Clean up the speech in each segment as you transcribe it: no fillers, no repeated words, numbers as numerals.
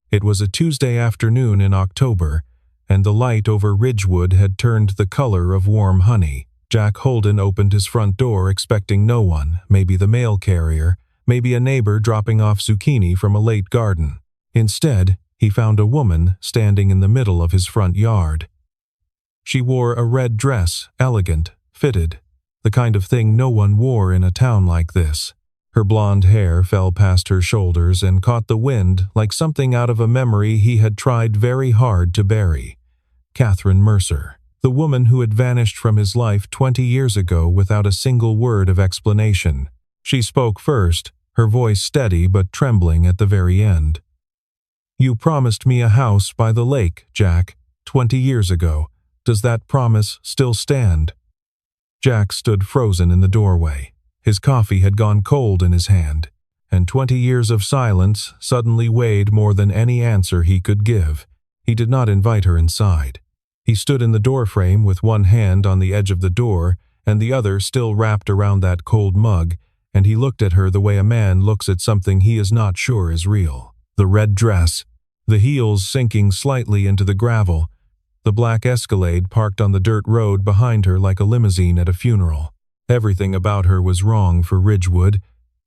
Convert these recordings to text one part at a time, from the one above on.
It was a Tuesday afternoon in October, and the light over Ridgewood had turned the color of warm honey. Jack Holden opened his front door expecting no one, maybe the mail carrier, maybe a neighbor dropping off zucchini from a late garden. Instead, he found a woman standing in the middle of his front yard. She wore a red dress, elegant, fitted, the kind of thing no one wore in a town like this. Her blonde hair fell past her shoulders and caught the wind like something out of a memory he had tried very hard to bury. Catherine Mercer, the woman who had vanished from his life 20 years ago without a single word of explanation. She spoke first, her voice steady but trembling at the very end. "You promised me a house by the lake, Jack, 20 years ago. Does that promise still stand?" Jack stood frozen in the doorway. His coffee had gone cold in his hand, and 20 years of silence suddenly weighed more than any answer he could give. He did not invite her inside. He stood in the doorframe with one hand on the edge of the door and the other still wrapped around that cold mug, and he looked at her the way a man looks at something he is not sure is real. The red dress, the heels sinking slightly into the gravel, the black Escalade parked on the dirt road behind her like a limousine at a funeral. Everything about her was wrong for Ridgewood,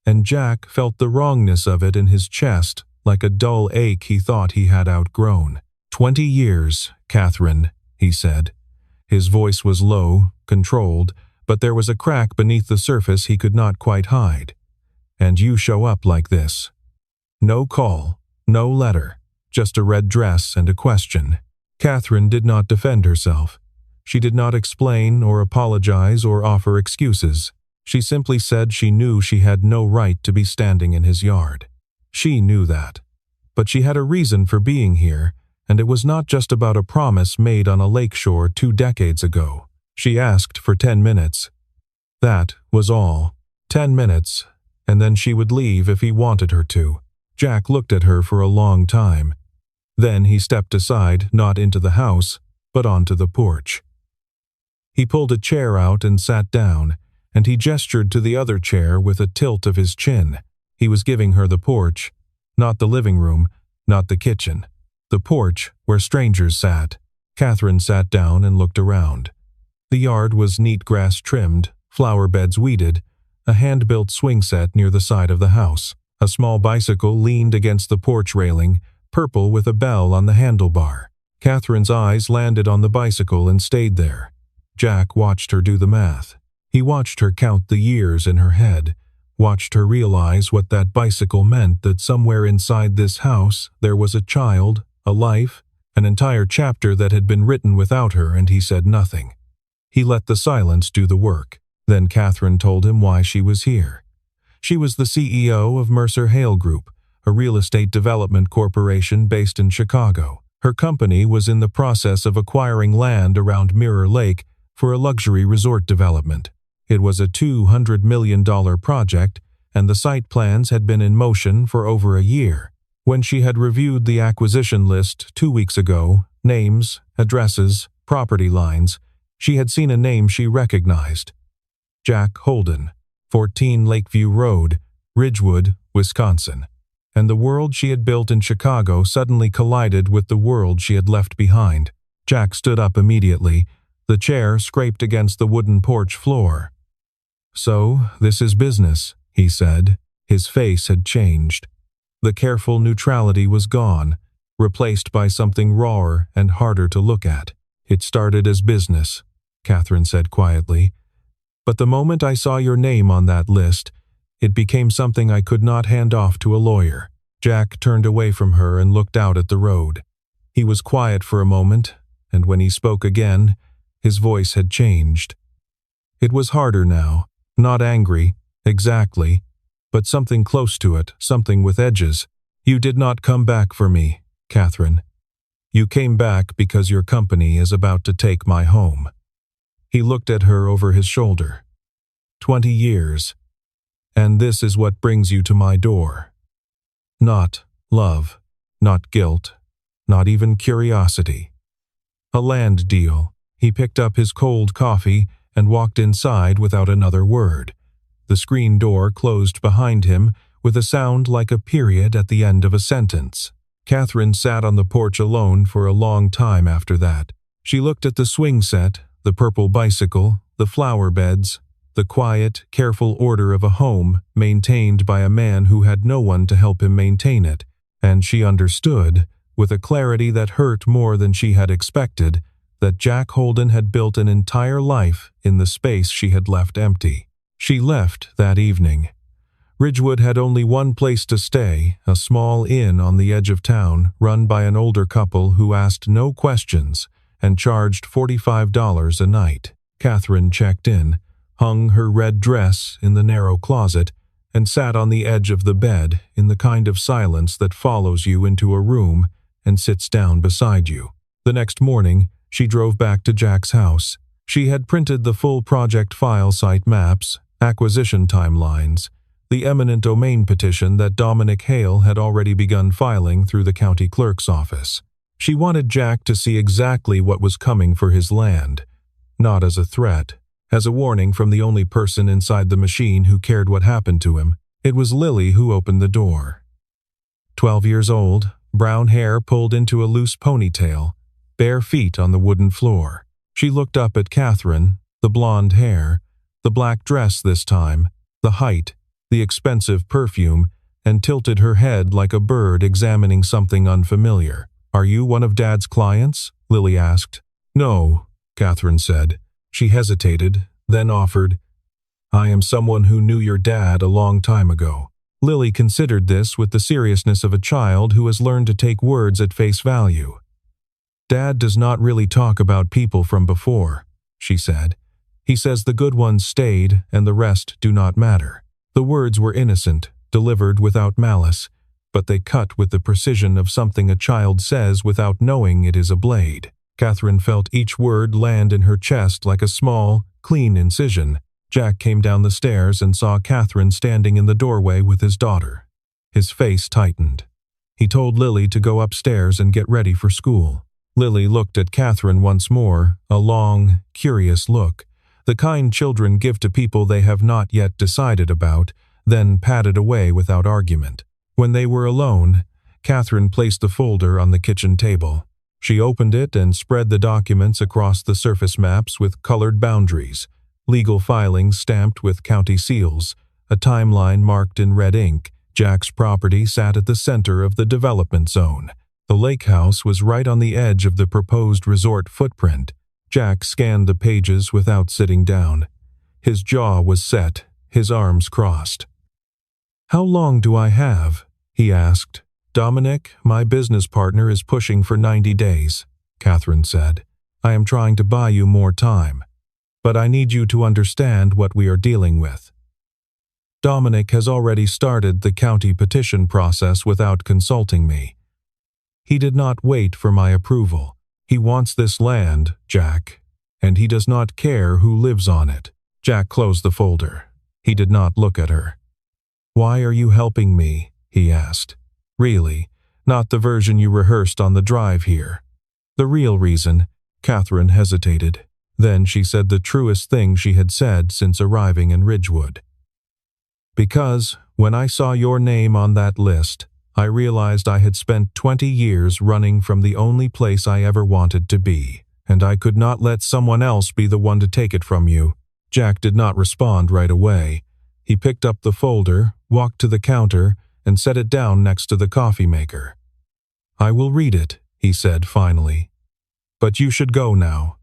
and Jack felt the wrongness of it in his chest like a dull ache he thought he had outgrown. 20 years, Catherine, he said. His voice was low, controlled, but there was a crack beneath the surface he could not quite hide. And you show up like this. No call, no letter, just a red dress and a question. Catherine did not defend herself. She did not explain or apologize or offer excuses. She simply said she knew she had no right to be standing in his yard. She knew that. But she had a reason for being here, and it was not just about a promise made on a lakeshore 2 decades ago. She asked for 10 minutes. That was all. 10 minutes, and then she would leave if he wanted her to. Jack looked at her for a long time. Then he stepped aside, not into the house, but onto the porch. He pulled a chair out and sat down, and he gestured to the other chair with a tilt of his chin. He was giving her the porch, not the living room, not the kitchen. The porch where strangers sat. Catherine sat down and looked around. The yard was neat grass trimmed, flower beds weeded, a hand-built swing set near the side of the house. A small bicycle leaned against the porch railing, purple with a bell on the handlebar. Catherine's eyes landed on the bicycle and stayed there. Jack watched her do the math. He watched her count the years in her head, watched her realize what that bicycle meant, that somewhere inside this house there was a child, a life, an entire chapter that had been written without her, and he said nothing. He let the silence do the work. Then Catherine told him why she was here. She was the CEO of Mercer Hale Group, a real estate development corporation based in Chicago. Her company was in the process of acquiring land around Mirror Lake for a luxury resort development. It was a $200 million project, and the site plans had been in motion for over a year. When she had reviewed the acquisition list 2 weeks ago, names, addresses, property lines, she had seen a name she recognized. Jack Holden, 14 Lakeview Road, Ridgewood, Wisconsin. And the world she had built in Chicago suddenly collided with the world she had left behind. Jack stood up immediately. The chair scraped against the wooden porch floor. "So, this is business," he said. His face had changed. The careful neutrality was gone, replaced by something rawer and harder to look at. "It started as business," Catherine said quietly. "But the moment I saw your name on that list, it became something I could not hand off to a lawyer." Jack turned away from her and looked out at the road. He was quiet for a moment, and when he spoke again, his voice had changed. It was harder now, not angry, exactly, but something close to it, something with edges. "You did not come back for me, Catherine. You came back because your company is about to take my home." He looked at her over his shoulder. 20 years. "And this is what brings you to my door. Not love, not guilt, not even curiosity. A land deal." He picked up his cold coffee and walked inside without another word. The screen door closed behind him with a sound like a period at the end of a sentence. Catherine sat on the porch alone for a long time after that. She looked at the swing set, the purple bicycle, the flower beds, the quiet, careful order of a home maintained by a man who had no one to help him maintain it, and she understood, with a clarity that hurt more than she had expected, that Jack Holden had built an entire life in the space she had left empty. She left that evening. Ridgewood had only one place to stay, a small inn on the edge of town, run by an older couple who asked no questions and charged $45 a night. Catherine checked in, hung her red dress in the narrow closet, and sat on the edge of the bed in the kind of silence that follows you into a room and sits down beside you. The next morning, she drove back to Jack's house. She had printed the full project file site maps, acquisition timelines, the eminent domain petition that Dominic Hale had already begun filing through the county clerk's office. She wanted Jack to see exactly what was coming for his land, not as a threat, as a warning from the only person inside the machine who cared what happened to him. It was Lily who opened the door. 12 years old, brown hair pulled into a loose ponytail, bare feet on the wooden floor. She looked up at Catherine, the blonde hair, the black dress this time, the height, the expensive perfume, and tilted her head like a bird examining something unfamiliar. "Are you one of Dad's clients?" Lily asked. "No," Catherine said. She hesitated, then offered, "I am someone who knew your dad a long time ago." Lily considered this with the seriousness of a child who has learned to take words at face value. "Dad does not really talk about people from before," she said. "He says the good ones stayed and the rest do not matter." The words were innocent, delivered without malice, but they cut with the precision of something a child says without knowing it is a blade. Catherine felt each word land in her chest like a small, clean incision. Jack came down the stairs and saw Catherine standing in the doorway with his daughter. His face tightened. He told Lily to go upstairs and get ready for school. Lily looked at Catherine once more, a long, curious look, the kind children give to people they have not yet decided about, then patted away without argument. When they were alone, Catherine placed the folder on the kitchen table. She opened it and spread the documents across the surface maps with colored boundaries, legal filings stamped with county seals, a timeline marked in red ink. Jack's property sat at the center of the development zone. The lake house was right on the edge of the proposed resort footprint. Jack scanned the pages without sitting down. His jaw was set, his arms crossed. "How long do I have?" he asked. "Dominic, my business partner, is pushing for 90 days, Catherine said. "I am trying to buy you more time. But I need you to understand what we are dealing with. Dominic has already started the county petition process without consulting me. He did not wait for my approval. He wants this land, Jack, and he does not care who lives on it." Jack closed the folder. He did not look at her. "Why are you helping me?" he asked. "Really, not the version you rehearsed on the drive here." "The real reason," Catherine hesitated. Then she said the truest thing she had said since arriving in Ridgewood. "Because, when I saw your name on that list, I realized I had spent 20 years running from the only place I ever wanted to be, and I could not let someone else be the one to take it from you." Jack did not respond right away. He picked up the folder, walked to the counter, and set it down next to the coffee maker. "I will read it," he said finally. "But you should go now."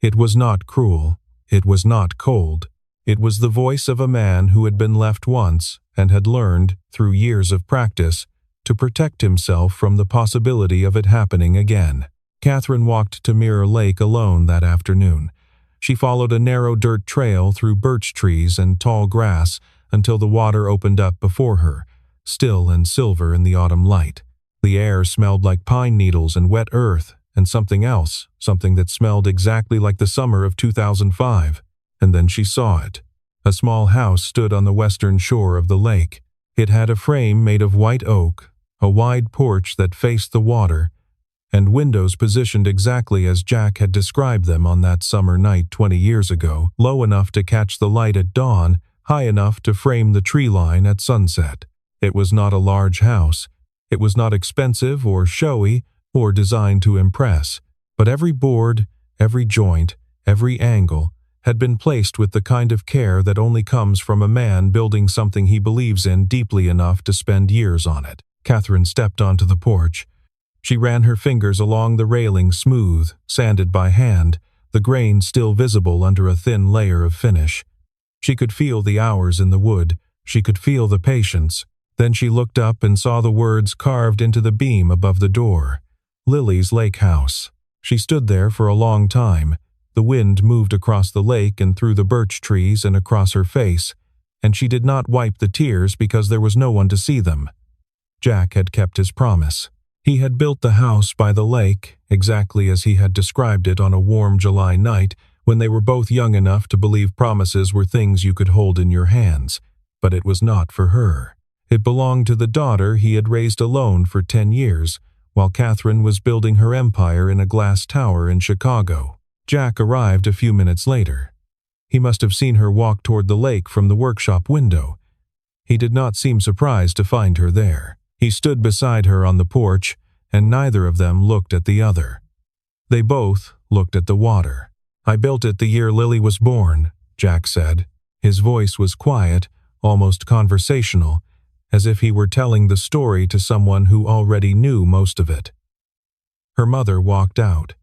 It was not cruel. It was not cold. It was the voice of a man who had been left once and had learned, through years of practice, to protect himself from the possibility of it happening again. Catherine walked to Mirror Lake alone that afternoon. She followed a narrow dirt trail through birch trees and tall grass until the water opened up before her, still and silver in the autumn light. The air smelled like pine needles and wet earth, and something else, something that smelled exactly like the summer of 2005. And then she saw it. A small house stood on the western shore of the lake. It had a frame made of white oak, a wide porch that faced the water, and windows positioned exactly as Jack had described them on that summer night 20 years ago, low enough to catch the light at dawn, high enough to frame the tree line at sunset. It was not a large house. It was not expensive or showy or designed to impress, but every board, every joint, every angle had been placed with the kind of care that only comes from a man building something he believes in deeply enough to spend years on it. Catherine stepped onto the porch. She ran her fingers along the railing, smooth, sanded by hand, the grain still visible under a thin layer of finish. She could feel the hours in the wood. She could feel the patience. Then she looked up and saw the words carved into the beam above the door. Lily's Lake House. She stood there for a long time. The wind moved across the lake and through the birch trees and across her face, and she did not wipe the tears because there was no one to see them. Jack had kept his promise. He had built the house by the lake, exactly as he had described it on a warm July night when they were both young enough to believe promises were things you could hold in your hands. But it was not for her. It belonged to the daughter he had raised alone for 10 years, while Catherine was building her empire in a glass tower in Chicago. Jack arrived a few minutes later. He must have seen her walk toward the lake from the workshop window. He did not seem surprised to find her there. He stood beside her on the porch, and neither of them looked at the other. They both looked at the water. "I built it the year Lily was born," Jack said. His voice was quiet, almost conversational, as if he were telling the story to someone who already knew most of it. Her mother walked out.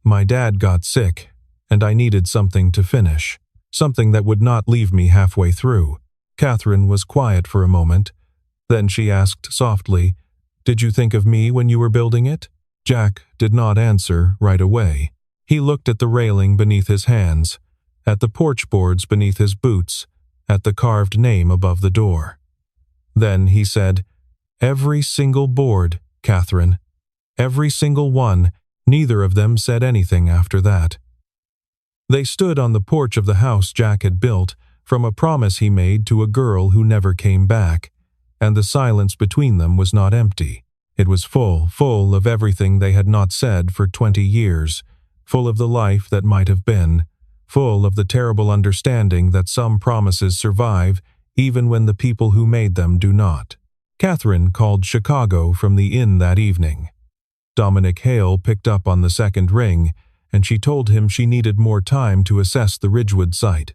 "My dad got sick, and I needed something to finish, something that would not leave me halfway through." Catherine was quiet for a moment. Then she asked softly, "Did you think of me when you were building it?" Jack did not answer right away. He looked at the railing beneath his hands, at the porch boards beneath his boots, at the carved name above the door. Then he said, "Every single board, Catherine. Every single one." Neither of them said anything after that. They stood on the porch of the house Jack had built from a promise he made to a girl who never came back, and the silence between them was not empty. It was full of everything they had not said for 20 years, full of the life that might have been, full of the terrible understanding that some promises survive even when the people who made them do not. Catherine called Chicago from the inn that evening. Dominic Hale picked up on the second ring, and she told him she needed more time to assess the Ridgewood site.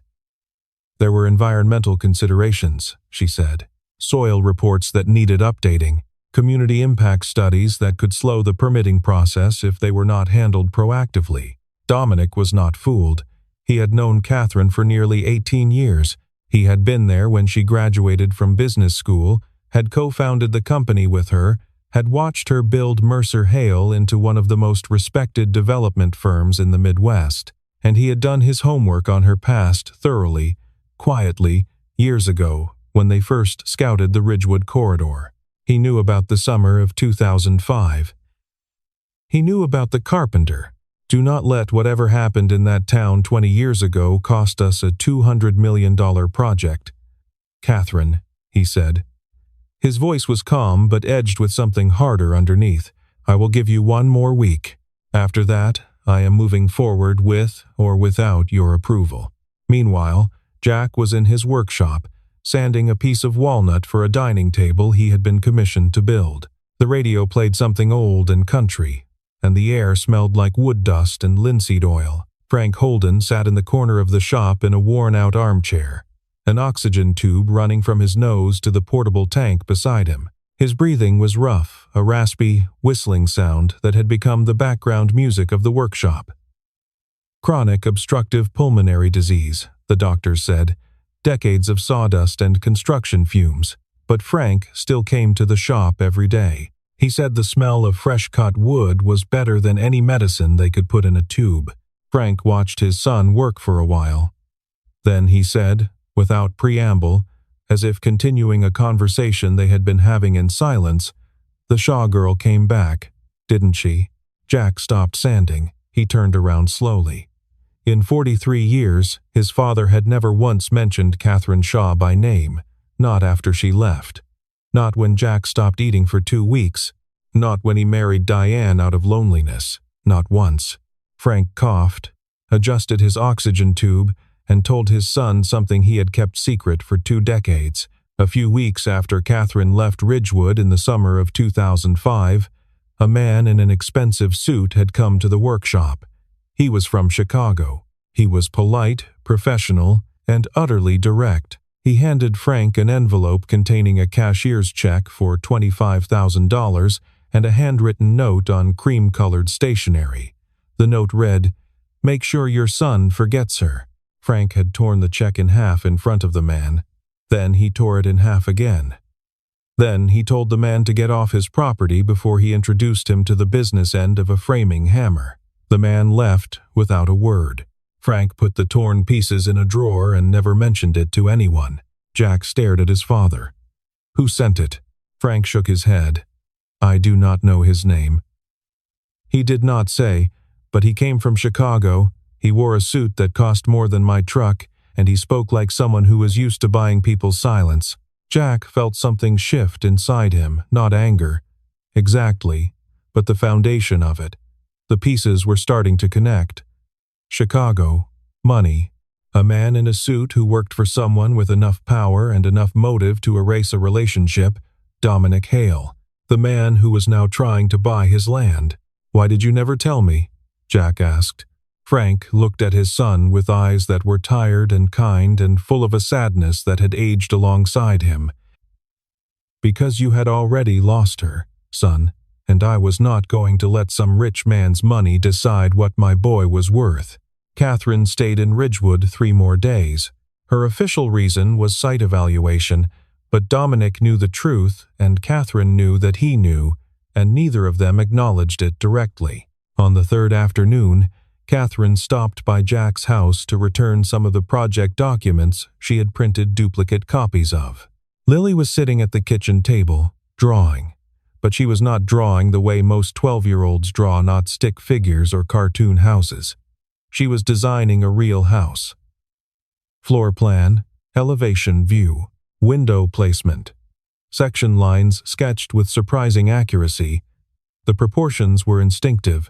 There were environmental considerations, she said, soil reports that needed updating, community impact studies that could slow the permitting process if they were not handled proactively. Dominic was not fooled. He had known Catherine for nearly 18 years. He had been there when she graduated from business school, had co-founded the company with her, had watched her build Mercer Hale into one of the most respected development firms in the Midwest, and he had done his homework on her past thoroughly, quietly, years ago, when they first scouted the Ridgewood corridor. He knew about the summer of 2005. He knew about the carpenter. "Do not let whatever happened in that town 20 years ago cost us a $200 million project. Catherine," he said. His voice was calm but edged with something harder underneath. "I will give you one more week. After that, I am moving forward with or without your approval." Meanwhile, Jack was in his workshop, sanding a piece of walnut for a dining table he had been commissioned to build. The radio played something old and country, and the air smelled like wood dust and linseed oil. Frank Holden sat in the corner of the shop in a worn-out armchair, an oxygen tube running from his nose to the portable tank beside him. His breathing was rough, a raspy, whistling sound that had become the background music of the workshop. "Chronic obstructive pulmonary disease," the doctors said. "Decades of sawdust and construction fumes." But Frank still came to the shop every day. He said the smell of fresh-cut wood was better than any medicine they could put in a tube. Frank watched his son work for a while. Then he said, without preamble, as if continuing a conversation they had been having in silence, "The Shaw girl came back, didn't she?" Jack stopped sanding. He turned around slowly. In 43 years, his father had never once mentioned Catherine Shaw by name, not after she left. Not when Jack stopped eating for 2 weeks. Not when he married Diane out of loneliness. Not once. Frank coughed, adjusted his oxygen tube, and told his son something he had kept secret for 2 decades. A few weeks after Catherine left Ridgewood in the summer of 2005, a man in an expensive suit had come to the workshop. He was from Chicago. He was polite, professional, and utterly direct. He handed Frank an envelope containing a cashier's check for $25,000 and a handwritten note on cream-colored stationery. The note read, "Make sure your son forgets her." Frank had torn the check in half in front of the man. Then he tore it in half again. Then he told the man to get off his property before he introduced him to the business end of a framing hammer. The man left without a word. Frank put the torn pieces in a drawer and never mentioned it to anyone. Jack stared at his father. "Who sent it?" Frank shook his head. "I do not know his name." He did not say, but he came from Chicago. He wore a suit that cost more than my truck, and he spoke like someone who was used to buying people's silence. Jack felt something shift inside him, not anger. Exactly, but the foundation of it. The pieces were starting to connect. Chicago, money, a man in a suit who worked for someone with enough power and enough motive to erase a relationship, Dominic Hale, the man who was now trying to buy his land. "Why did you never tell me?" Jack asked. Frank looked at his son with eyes that were tired and kind and full of a sadness that had aged alongside him. "Because you had already lost her, son, and I was not going to let some rich man's money decide what my boy was worth." Catherine stayed in Ridgewood 3 more days. Her official reason was site evaluation, but Dominic knew the truth and Catherine knew that he knew, and neither of them acknowledged it directly. On the 3rd afternoon, Catherine stopped by Jack's house to return some of the project documents she had printed duplicate copies of. Lily was sitting at the kitchen table, drawing. But she was not drawing the way most 12-year-olds draw, not stick figures or cartoon houses. She was designing a real house. Floor plan, elevation view, window placement. Section lines sketched with surprising accuracy. The proportions were instinctive.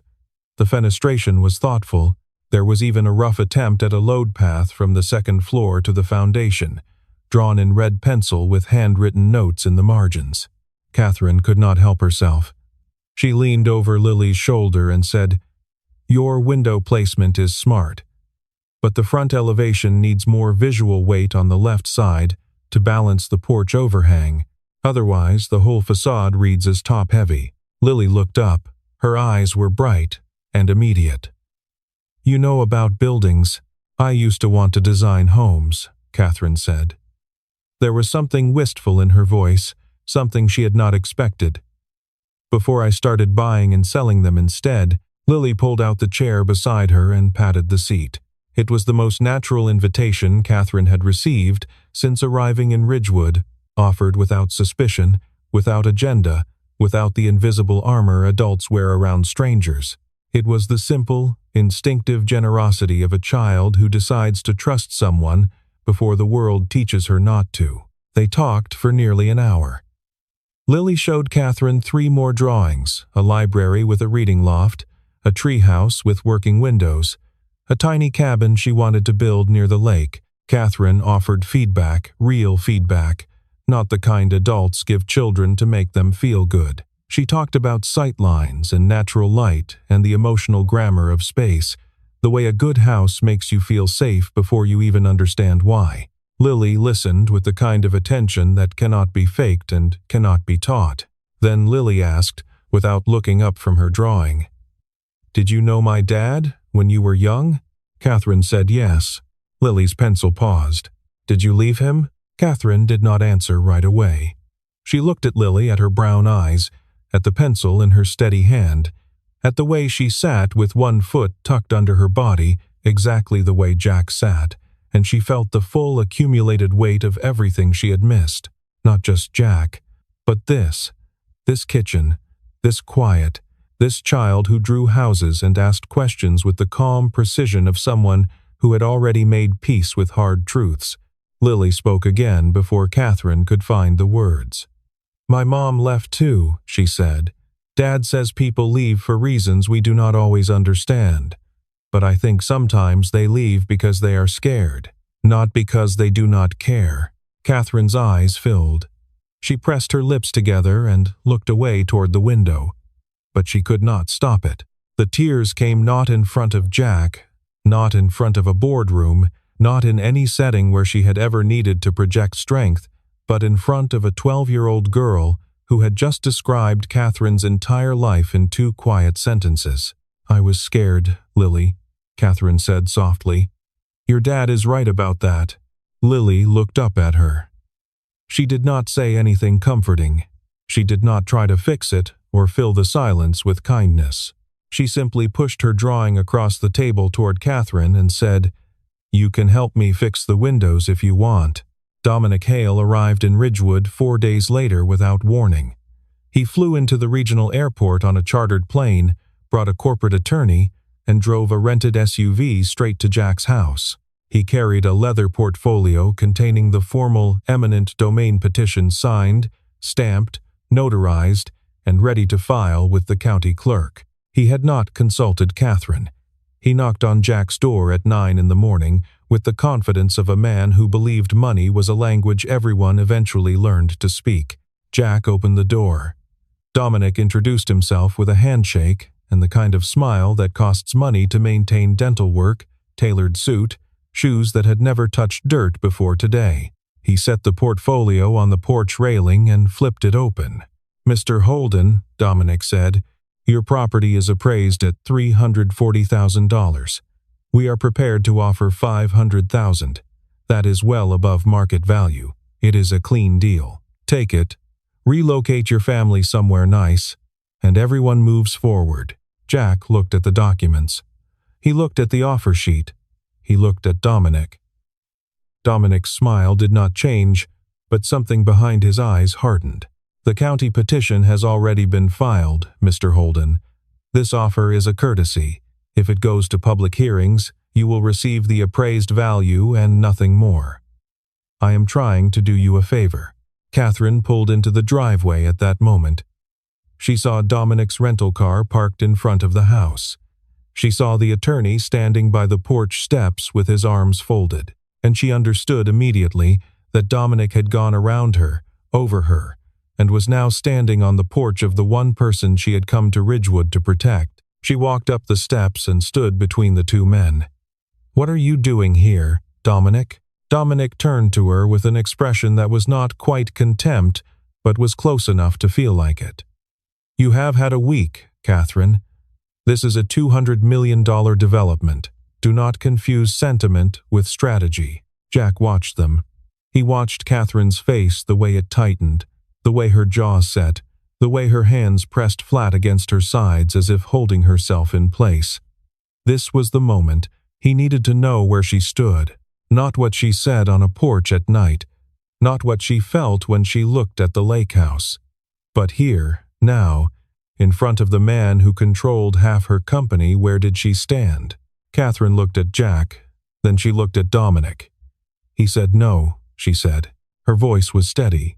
The fenestration was thoughtful. There was even a rough attempt at a load path from the 2nd floor to the foundation, drawn in red pencil with handwritten notes in the margins. Catherine could not help herself. She leaned over Lily's shoulder and said, "Your window placement is smart, but the front elevation needs more visual weight on the left side to balance the porch overhang. Otherwise, the whole facade reads as top-heavy." Lily looked up. Her eyes were bright and immediate. "You know about buildings. I used to want to design homes," Catherine said. There was something wistful in her voice, something she had not expected. "Before I started buying and selling them instead," Lily pulled out the chair beside her and patted the seat. It was the most natural invitation Catherine had received since arriving in Ridgewood, offered without suspicion, without agenda, without the invisible armor adults wear around strangers. It was the simple, instinctive generosity of a child who decides to trust someone before the world teaches her not to. They talked for nearly an hour. Lily showed Catherine 3 more drawings, a library with a reading loft, a treehouse with working windows, a tiny cabin she wanted to build near the lake. Catherine offered feedback, real feedback, not the kind adults give children to make them feel good. She talked about sight lines and natural light and the emotional grammar of space, the way a good house makes you feel safe before you even understand why. Lily listened with the kind of attention that cannot be faked and cannot be taught. Then Lily asked, without looking up from her drawing, "Did you know my dad when you were young?" Catherine said yes. Lily's pencil paused. "Did you leave him?" Catherine did not answer right away. She looked at Lily, at her brown eyes, at the pencil in her steady hand, at the way she sat with one foot tucked under her body, exactly the way Jack sat, and she felt the full accumulated weight of everything she had missed. Not just Jack, but this kitchen, this quiet, this child who drew houses and asked questions with the calm precision of someone who had already made peace with hard truths. Lily spoke again before Catherine could find the words. "My mom left too," she said. "Dad says people leave for reasons we do not always understand. But I think sometimes they leave because they are scared, not because they do not care." Catherine's eyes filled. She pressed her lips together and looked away toward the window, but she could not stop it. The tears came not in front of Jack, not in front of a boardroom, not in any setting where she had ever needed to project strength, but in front of a 12-year-old girl who had just described Catherine's entire life in 2 quiet sentences. "I was scared, Lily," Catherine said softly. "Your dad is right about that." Lily looked up at her. She did not say anything comforting. She did not try to fix it or fill the silence with kindness. She simply pushed her drawing across the table toward Catherine and said, "You can help me fix the windows if you want." Dominic Hale arrived in Ridgewood 4 days later without warning. He flew into the regional airport on a chartered plane, brought a corporate attorney, and drove a rented SUV straight to Jack's house. He carried a leather portfolio containing the formal eminent domain petition signed, stamped, notarized, and ready to file with the county clerk. He had not consulted Catherine. He knocked on Jack's door at 9 in the morning with the confidence of a man who believed money was a language everyone eventually learned to speak. Jack opened the door. Dominic introduced himself with a handshake and the kind of smile that costs money to maintain dental work, tailored suit, shoes that had never touched dirt before today. He set the portfolio on the porch railing and flipped it open. "Mr. Holden," Dominic said, "your property is appraised at $340,000. We are prepared to offer $500,000. That is well above market value. It is a clean deal. Take it, relocate your family somewhere nice, and everyone moves forward." Jack looked at the documents. He looked at the offer sheet. He looked at Dominic. Dominic's smile did not change, but something behind his eyes hardened. "The county petition has already been filed, Mr. Holden. This offer is a courtesy. If it goes to public hearings, you will receive the appraised value and nothing more. I am trying to do you a favor." Catherine pulled into the driveway at that moment. She saw Dominic's rental car parked in front of the house. She saw the attorney standing by the porch steps with his arms folded, and she understood immediately that Dominic had gone around her, over her, and was now standing on the porch of the one person she had come to Ridgewood to protect. She walked up the steps and stood between the 2 men. "What are you doing here, Dominic?" Dominic turned to her with an expression that was not quite contempt, but was close enough to feel like it. "You have had a week, Catherine. This is a $200 million development. Do not confuse sentiment with strategy." Jack watched them. He watched Catherine's face, the way it tightened, the way her jaw set, the way her hands pressed flat against her sides as if holding herself in place. This was the moment. He needed to know where she stood, not what she said on a porch at night, not what she felt when she looked at the lake house, but here, now, in front of the man who controlled half her company. Where did she stand? Catherine looked at Jack, then she looked at Dominic. "He said no," she said. Her voice was steady.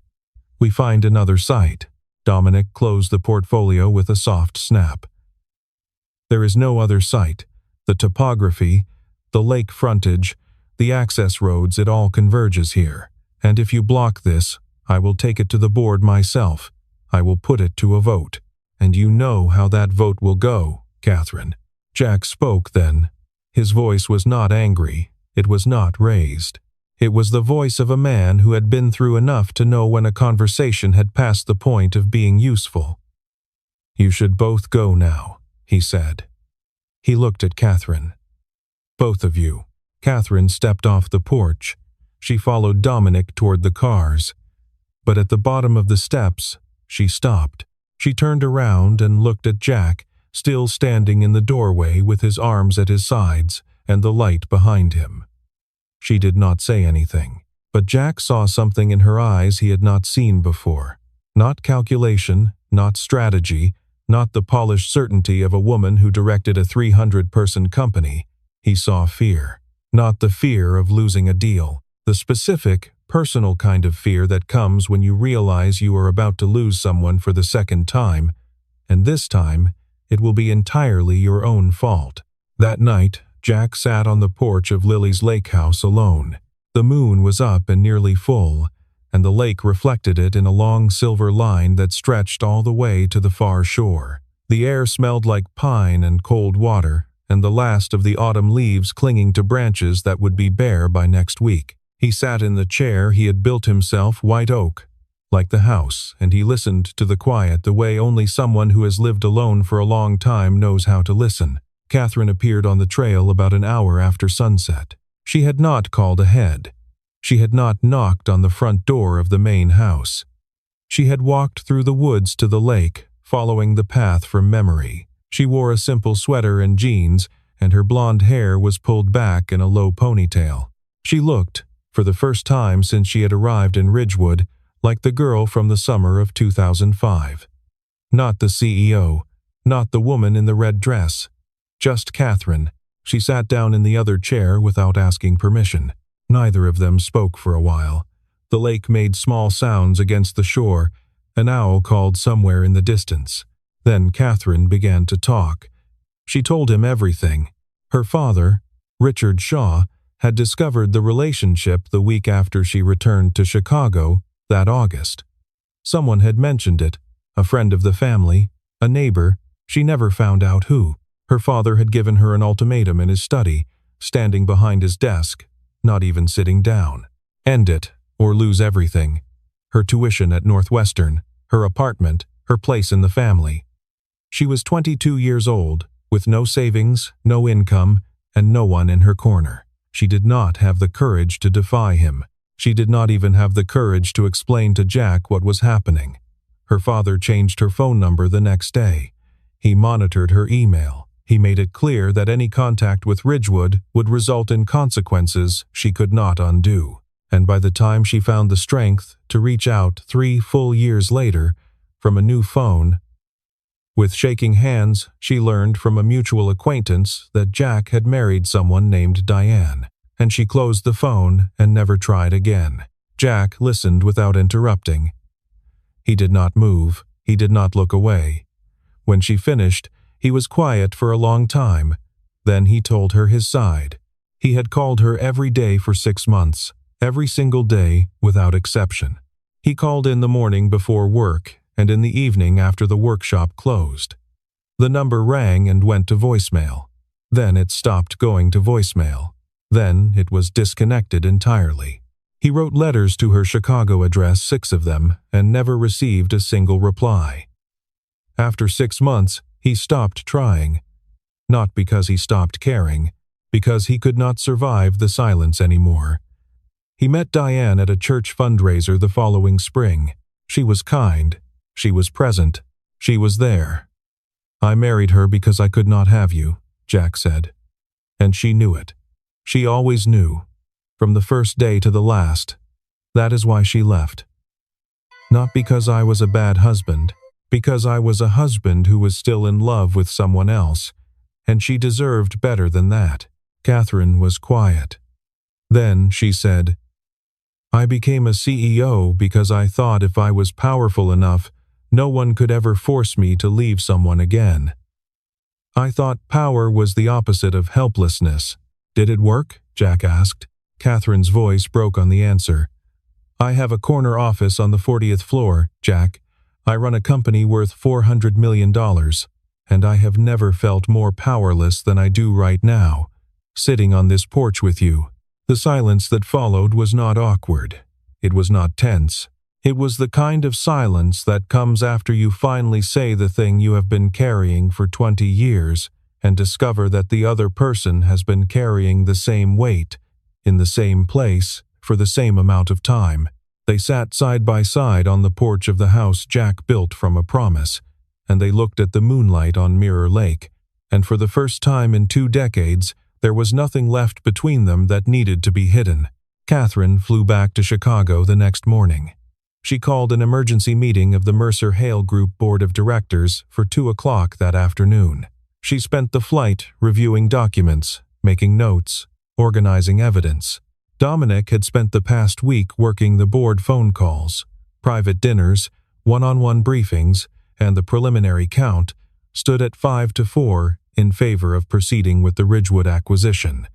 "We find another site." Dominic closed the portfolio with a soft snap. "There is no other site. The topography, the lake frontage, the access roads, it all converges here. And if you block this, I will take it to the board myself. I will put it to a vote. And you know how that vote will go, Catherine." Jack spoke then. His voice was not angry. It was not raised. It was the voice of a man who had been through enough to know when a conversation had passed the point of being useful. "You should both go now," he said. He looked at Catherine. "Both of you." Catherine stepped off the porch. She followed Dominic toward the cars. But at the bottom of the steps, she stopped. She turned around and looked at Jack, still standing in the doorway with his arms at his sides and the light behind him. She did not say anything, but Jack saw something in her eyes he had not seen before. Not calculation, not strategy, not the polished certainty of a woman who directed a 300-person company. He saw fear. Not the fear of losing a deal, the specific, personal kind of fear that comes when you realize you are about to lose someone for the second time, and this time, it will be entirely your own fault. That night, Jack sat on the porch of Lily's lake house alone. The moon was up and nearly full, and the lake reflected it in a long silver line that stretched all the way to the far shore. The air smelled like pine and cold water, and the last of the autumn leaves clinging to branches that would be bare by next week. He sat in the chair he had built himself, white oak, like the house, and he listened to the quiet the way only someone who has lived alone for a long time knows how to listen. Catherine appeared on the trail about an hour after sunset. She had not called ahead. She had not knocked on the front door of the main house. She had walked through the woods to the lake, following the path from memory. She wore a simple sweater and jeans, and her blonde hair was pulled back in a low ponytail. She looked, for the first time since she had arrived in Ridgewood, like the girl from the summer of 2005. Not the CEO, not the woman in the red dress. Just Catherine. She sat down in the other chair without asking permission. Neither of them spoke for a while. The lake made small sounds against the shore. An owl called somewhere in the distance. Then Catherine began to talk. She told him everything. Her father, Richard Shaw, had discovered the relationship the week after she returned to Chicago that August. Someone had mentioned it, a friend of the family, a neighbor, she never found out who. Her father had given her an ultimatum in his study, standing behind his desk, not even sitting down. End it, or lose everything. Her tuition at Northwestern, her apartment, her place in the family. She was 22 years old, with no savings, no income, and no one in her corner. She did not have the courage to defy him. She did not even have the courage to explain to Jack what was happening. Her father changed her phone number the next day. He monitored her email. He made it clear that any contact with Ridgewood would result in consequences she could not undo. And by the time she found the strength to reach out 3 full years later, from a new phone, with shaking hands, she learned from a mutual acquaintance that Jack had married someone named Diane, and she closed the phone and never tried again. Jack listened without interrupting. He did not move. He did not look away. When she finished, he was quiet for a long time. Then he told her his side. He had called her every day for 6 months, every single day without exception. He called in the morning before work and in the evening after the workshop closed. The number rang and went to voicemail. Then it stopped going to voicemail. Then it was disconnected entirely. He wrote letters to her Chicago address, 6 of them, and never received a single reply. After 6 months, he stopped trying. Not because he stopped caring, because he could not survive the silence anymore. He met Diane at a church fundraiser the following spring. She was kind. She was present. She was there. "I married her because I could not have you," Jack said. And she knew it. She always knew, from the first day to the last. That is why she left. Not because I was a bad husband, because I was a husband who was still in love with someone else, and she deserved better than that. Catherine was quiet. Then she said, "I became a CEO because I thought if I was powerful enough, no one could ever force me to leave someone again. I thought power was the opposite of helplessness." "Did it work?" Jack asked. Catherine's voice broke on the answer. "I have a corner office on the 40th floor, Jack. I run a company worth $400 million, and I have never felt more powerless than I do right now, sitting on this porch with you." The silence that followed was not awkward. It was not tense. It was the kind of silence that comes after you finally say the thing you have been carrying for 20 years and discover that the other person has been carrying the same weight, in the same place, for the same amount of time. They sat side by side on the porch of the house Jack built from a promise, and they looked at the moonlight on Mirror Lake, and for the first time in 2 decades, there was nothing left between them that needed to be hidden. Catherine flew back to Chicago the next morning. She called an emergency meeting of the Mercer Hale Group Board of Directors for 2 o'clock that afternoon. She spent the flight reviewing documents, making notes, organizing evidence. Dominic had spent the past week working the board phone calls, private dinners, one-on-one briefings, and the preliminary count stood at 5-4 in favor of proceeding with the Ridgewood acquisition.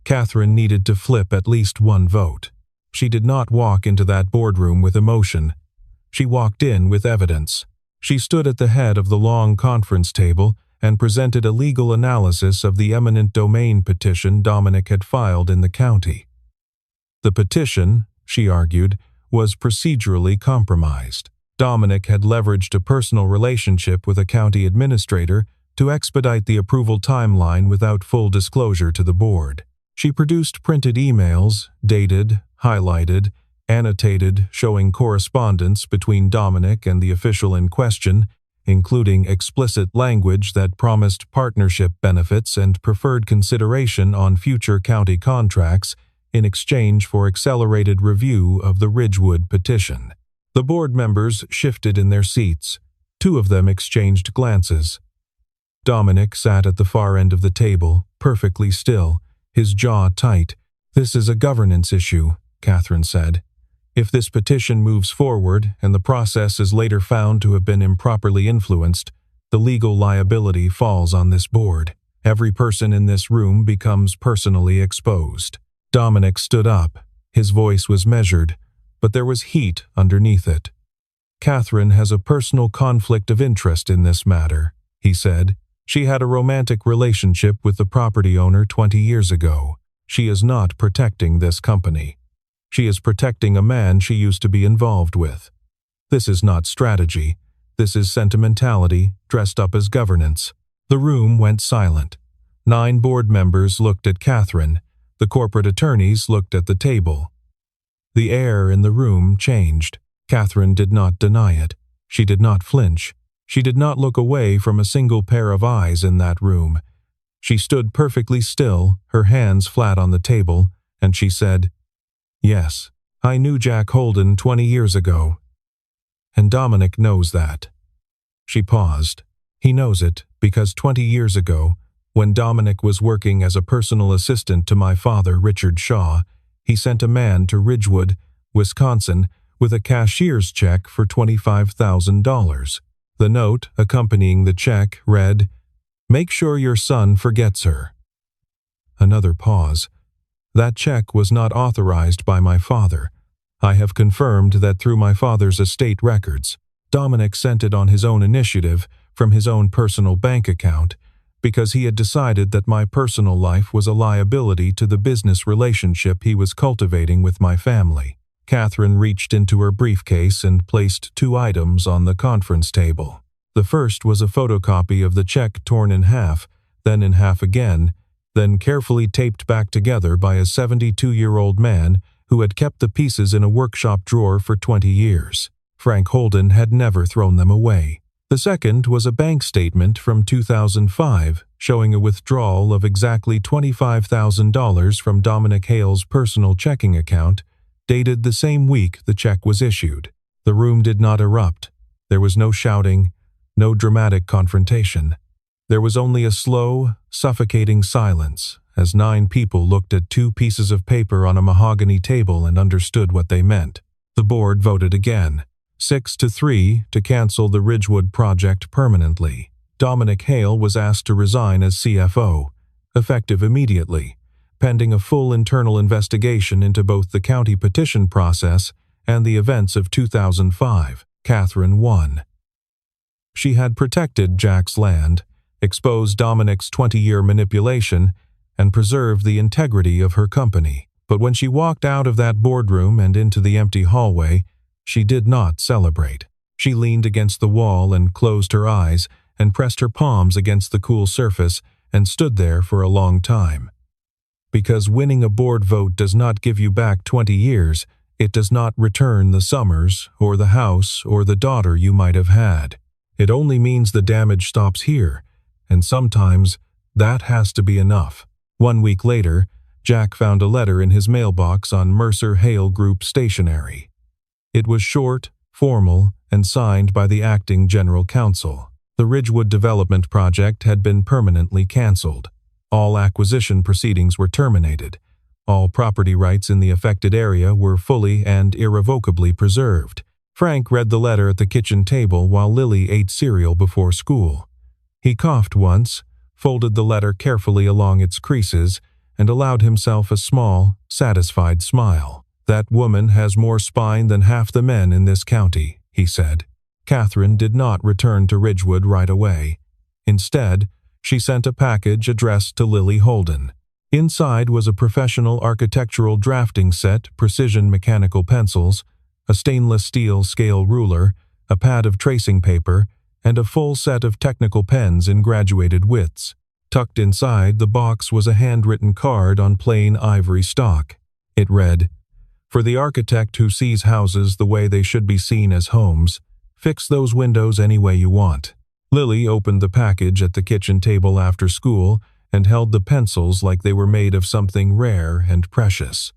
Catherine needed to flip at least 1 vote. She did not walk into that boardroom with emotion. She walked in with evidence. She stood at the head of the long conference table and presented a legal analysis of the eminent domain petition Dominic had filed in the county. The petition, she argued, was procedurally compromised. Dominic had leveraged a personal relationship with a county administrator to expedite the approval timeline without full disclosure to the board. She produced printed emails, dated, highlighted, annotated, showing correspondence between Dominic and the official in question, including explicit language that promised partnership benefits and preferred consideration on future county contracts in exchange for accelerated review of the Ridgewood petition. The board members shifted in their seats. Two of them exchanged glances. Dominic sat at the far end of the table, perfectly still, his jaw tight. "This is a governance issue," Catherine said. "If this petition moves forward and the process is later found to have been improperly influenced, the legal liability falls on this board. Every person in this room becomes personally exposed." Dominic stood up. His voice was measured, but there was heat underneath it. "Catherine has a personal conflict of interest in this matter," he said. "She had a romantic relationship with the property owner 20 years ago. She is not protecting this company. She is protecting a man she used to be involved with. This is not strategy. This is sentimentality dressed up as governance." The room went silent. 9 board members looked at Catherine. The corporate attorneys looked at the table. The air in the room changed. Catherine did not deny it. She did not flinch. She did not look away from a single pair of eyes in that room. She stood perfectly still, her hands flat on the table, and she said, "Yes, I knew Jack Holden 20 years ago. And Dominic knows that." She paused. "He knows it because 20 years ago, when Dominic was working as a personal assistant to my father, Richard Shaw, he sent a man to Ridgewood, Wisconsin, with a cashier's check for $25,000. The note accompanying the check read, 'Make sure your son forgets her.'" Another pause. "That check was not authorized by my father. I have confirmed that through my father's estate records. Dominic sent it on his own initiative from his own personal bank account because he had decided that my personal life was a liability to the business relationship he was cultivating with my family." Catherine reached into her briefcase and placed 2 items on the conference table. The first was a photocopy of the check torn in half, then in half again, then carefully taped back together by a 72-year-old man who had kept the pieces in a workshop drawer for 20 years. Frank Holden had never thrown them away. The second was a bank statement from 2005, showing a withdrawal of exactly $25,000 from Dominic Hale's personal checking account, dated the same week the check was issued. The room did not erupt. There was no shouting, no dramatic confrontation. There was only a slow, suffocating silence as 9 people looked at 2 pieces of paper on a mahogany table and understood what they meant. The board voted again, 6-3, to cancel the Ridgewood project permanently. Dominic Hale was asked to resign as CFO, effective immediately, pending a full internal investigation into both the county petition process and the events of 2005. Catherine won. She had protected Jack's land, exposed Dominic's 20-year manipulation, and preserved the integrity of her company. But when she walked out of that boardroom and into the empty hallway, she did not celebrate. She leaned against the wall and closed her eyes and pressed her palms against the cool surface and stood there for a long time. Because winning a board vote does not give you back 20 years, it does not return the summers or the house or the daughter you might have had. It only means the damage stops here, and sometimes that has to be enough. 1 week later, Jack found a letter in his mailbox on Mercer Hale Group stationery. It was short, formal, and signed by the acting general counsel. The Ridgewood development project had been permanently canceled. All acquisition proceedings were terminated. All property rights in the affected area were fully and irrevocably preserved. Frank read the letter at the kitchen table while Lily ate cereal before school. He coughed once, folded the letter carefully along its creases, and allowed himself a small, satisfied smile. "That woman has more spine than half the men in this county," he said. Catherine did not return to Ridgewood right away. Instead, she sent a package addressed to Lily Holden. Inside was a professional architectural drafting set, precision mechanical pencils, a stainless steel scale ruler, a pad of tracing paper, and a full set of technical pens in graduated widths. Tucked inside the box was a handwritten card on plain ivory stock. It read, "For the architect who sees houses the way they should be seen as homes, fix those windows any way you want." Lily opened the package at the kitchen table after school and held the pencils like they were made of something rare and precious.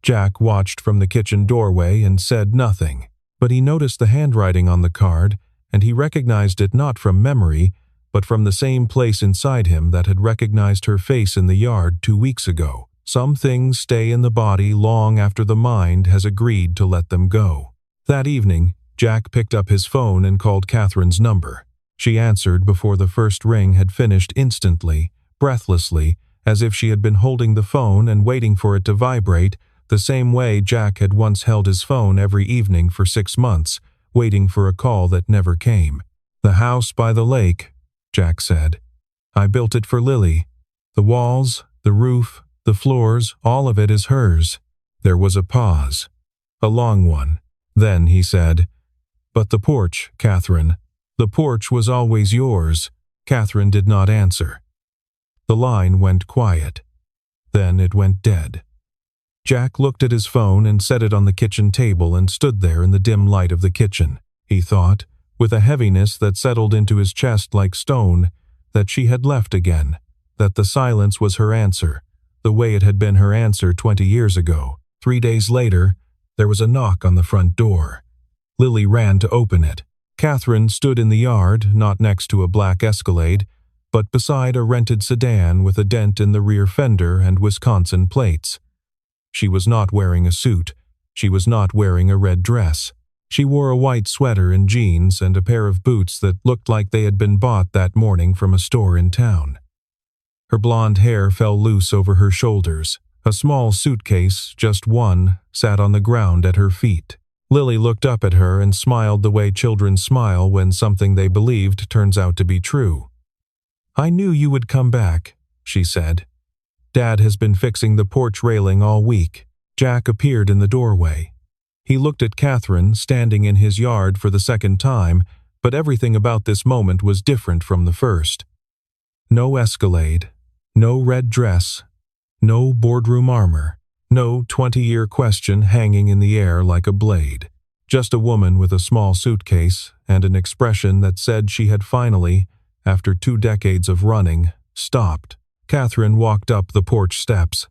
Jack watched from the kitchen doorway and said nothing, but he noticed the handwriting on the card, and he recognized it not from memory, but from the same place inside him that had recognized her face in the yard 2 weeks ago. Some things stay in the body long after the mind has agreed to let them go. That evening, Jack picked up his phone and called Catherine's number. She answered before the first ring had finished instantly, breathlessly, as if she had been holding the phone and waiting for it to vibrate, the same way Jack had once held his phone every evening for 6 months, waiting for a call that never came. "The house by the lake," Jack said. "I built it for Lily. The walls, the roof, the floors, all of it is hers." There was a pause. A long one. Then he said, "But the porch, Catherine. The porch was always yours." Catherine did not answer. The line went quiet. Then it went dead. Jack looked at his phone and set it on the kitchen table and stood there in the dim light of the kitchen. He thought, with a heaviness that settled into his chest like stone, that she had left again, that the silence was her answer, the way it had been her answer 20 years ago. 3 days later, there was a knock on the front door. Lily ran to open it. Catherine stood in the yard, not next to a black Escalade, but beside a rented sedan with a dent in the rear fender and Wisconsin plates. She was not wearing a suit. She was not wearing a red dress. She wore a white sweater and jeans and a pair of boots that looked like they had been bought that morning from a store in town. Her blonde hair fell loose over her shoulders. A small suitcase, just one, sat on the ground at her feet. Lily looked up at her and smiled the way children smile when something they believed turns out to be true. "I knew you would come back," she said. "Dad has been fixing the porch railing all week." Jack appeared in the doorway. He looked at Catherine, standing in his yard for the second time, but everything about this moment was different from the first. No Escalade, no red dress, no boardroom armor, no 20-year question hanging in the air like a blade. Just a woman with a small suitcase and an expression that said she had finally, after 2 decades of running, stopped. Catherine walked up the porch steps.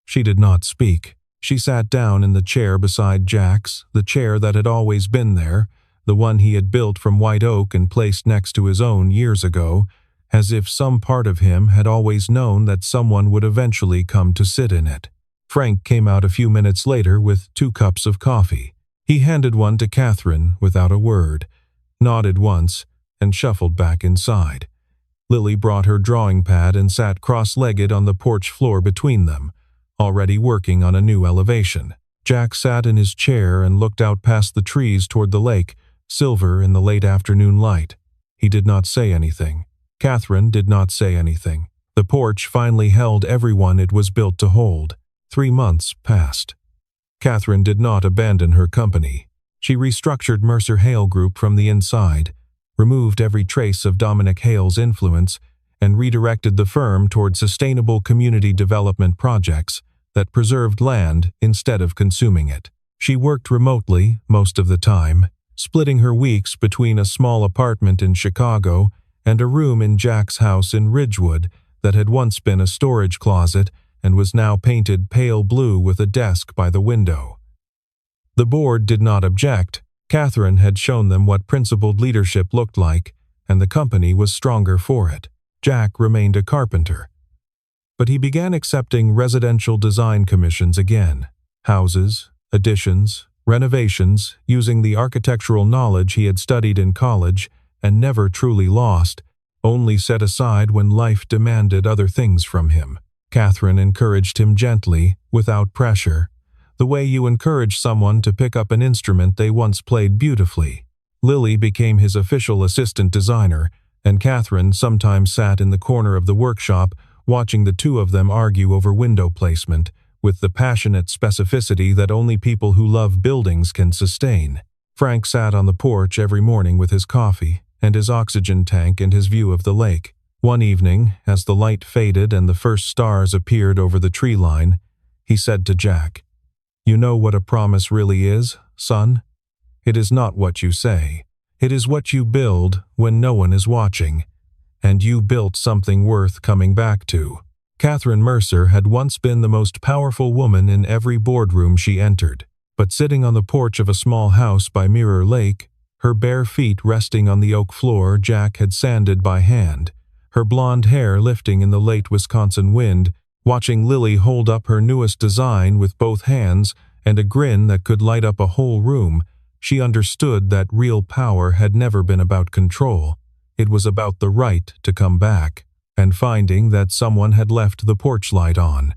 She did not speak. She sat down in the chair beside Jack's, the chair that had always been there, the one he had built from white oak and placed next to his own years ago, as if some part of him had always known that someone would eventually come to sit in it. Frank came out a few minutes later with 2 cups of coffee. He handed one to Catherine without a word, nodded once, and shuffled back inside. Lily brought her drawing pad and sat cross-legged on the porch floor between them, already working on a new elevation. Jack sat in his chair and looked out past the trees toward the lake, silver in the late afternoon light. He did not say anything. Catherine did not say anything. The porch finally held everyone it was built to hold. 3 months passed. Catherine did not abandon her company. She restructured Mercer Hale Group from the inside, removed every trace of Dominic Hale's influence, and redirected the firm toward sustainable community development projects that preserved land instead of consuming it. She worked remotely most of the time, splitting her weeks between a small apartment in Chicago and a room in Jack's house in Ridgewood that had once been a storage closet and was now painted pale blue with a desk by the window. The board did not object. Catherine had shown them what principled leadership looked like, and the company was stronger for it. Jack remained a carpenter. But he began accepting residential design commissions again. Houses, additions, renovations, using the architectural knowledge he had studied in college and never truly lost, only set aside when life demanded other things from him. Catherine encouraged him gently, without pressure. the way you encourage someone to pick up an instrument they once played beautifully. Lily became his official assistant designer, and Catherine sometimes sat in the corner of the workshop watching the two of them argue over window placement, with the passionate specificity that only people who love buildings can sustain. Frank sat on the porch every morning with his coffee and his oxygen tank and his view of the lake. One evening, as the light faded and the first stars appeared over the tree line, he said to Jack, "You know what a promise really is, son? It is not what you say. It is what you build when no one is watching. And you built something worth coming back to." Catherine Mercer had once been the most powerful woman in every boardroom she entered, but sitting on the porch of a small house by Mirror Lake, her bare feet resting on the oak floor Jack had sanded by hand, her blonde hair lifting in the late Wisconsin wind, watching Lily hold up her newest design with both hands and a grin that could light up a whole room, she understood that real power had never been about control. It was about the right to come back, and finding that someone had left the porch light on.